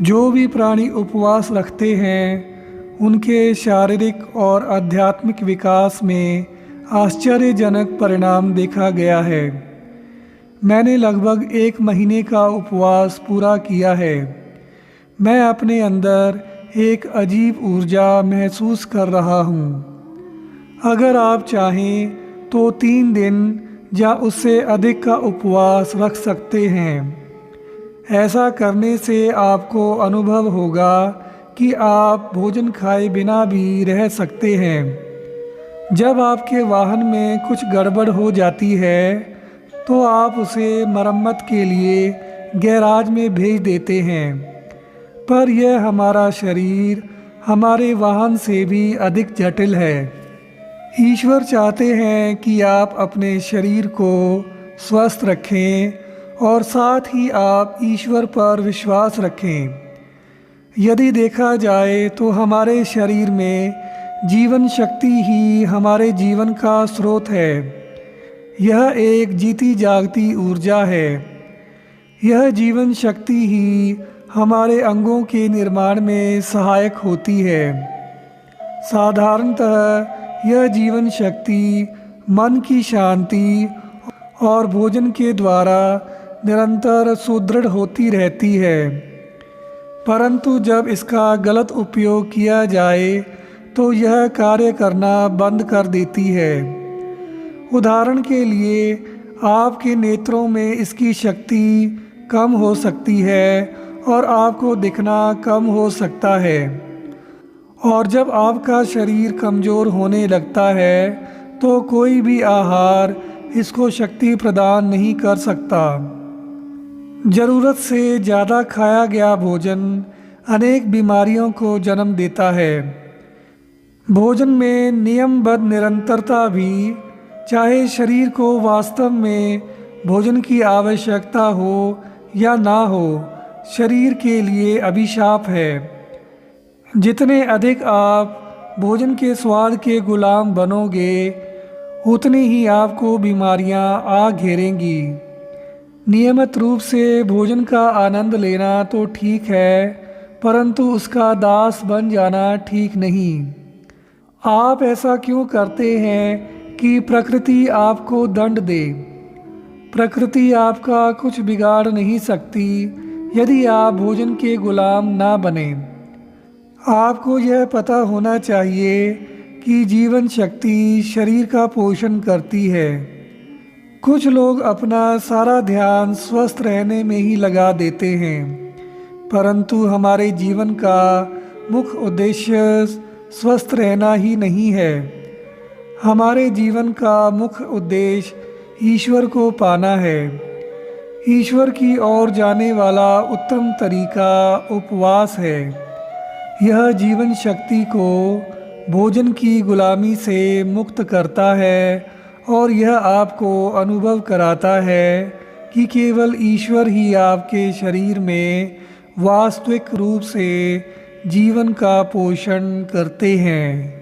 जो भी प्राणी उपवास रखते हैं उनके शारीरिक और आध्यात्मिक विकास में आश्चर्यजनक परिणाम देखा गया है। मैंने लगभग 1 महीने का उपवास पूरा किया है। मैं अपने अंदर एक अजीब ऊर्जा महसूस कर रहा हूँ। अगर आप चाहें तो 3 दिन या उससे अधिक का उपवास रख सकते हैं। ऐसा करने से आपको अनुभव होगा कि आप भोजन खाए बिना भी रह सकते हैं। जब आपके वाहन में कुछ गड़बड़ हो जाती है तो आप उसे मरम्मत के लिए गैराज में भेज देते हैं, पर यह हमारा शरीर हमारे वाहन से भी अधिक जटिल है। ईश्वर चाहते हैं कि आप अपने शरीर को स्वस्थ रखें और साथ ही आप ईश्वर पर विश्वास रखें। यदि देखा जाए तो हमारे शरीर में जीवन शक्ति ही हमारे जीवन का स्रोत है। यह एक जीती जागती ऊर्जा है। यह जीवन शक्ति ही हमारे अंगों के निर्माण में सहायक होती है। साधारणतः यह जीवन शक्ति मन की शांति और भोजन के द्वारा निरंतर सुदृढ़ होती रहती है, परंतु जब इसका गलत उपयोग किया जाए तो यह कार्य करना बंद कर देती है। उदाहरण के लिए आपके नेत्रों में इसकी शक्ति कम हो सकती है और आपको दिखना कम हो सकता है। और जब आपका शरीर कमज़ोर होने लगता है तो कोई भी आहार इसको शक्ति प्रदान नहीं कर सकता। ज़रूरत से ज़्यादा खाया गया भोजन अनेक बीमारियों को जन्म देता है। भोजन में नियमबद्ध निरंतरता भी, चाहे शरीर को वास्तव में भोजन की आवश्यकता हो या ना हो, शरीर के लिए अभिशाप है। जितने अधिक आप भोजन के स्वाद के गुलाम बनोगे उतनी ही आपको बीमारियां आ घेरेंगी। नियमित रूप से भोजन का आनंद लेना तो ठीक है, परंतु उसका दास बन जाना ठीक नहीं। आप ऐसा क्यों करते हैं कि प्रकृति आपको दंड दे? प्रकृति आपका कुछ बिगाड़ नहीं सकती यदि आप भोजन के गुलाम ना बने। आपको यह पता होना चाहिए कि जीवन शक्ति शरीर का पोषण करती है। कुछ लोग अपना सारा ध्यान स्वस्थ रहने में ही लगा देते हैं, परंतु हमारे जीवन का मुख्य उद्देश्य स्वस्थ रहना ही नहीं है। हमारे जीवन का मुख्य उद्देश्य ईश्वर को पाना है। ईश्वर की ओर जाने वाला उत्तम तरीका उपवास है। यह जीवन शक्ति को भोजन की गुलामी से मुक्त करता है और यह आपको अनुभव कराता है कि केवल ईश्वर ही आपके शरीर में वास्तविक रूप से जीवन का पोषण करते हैं।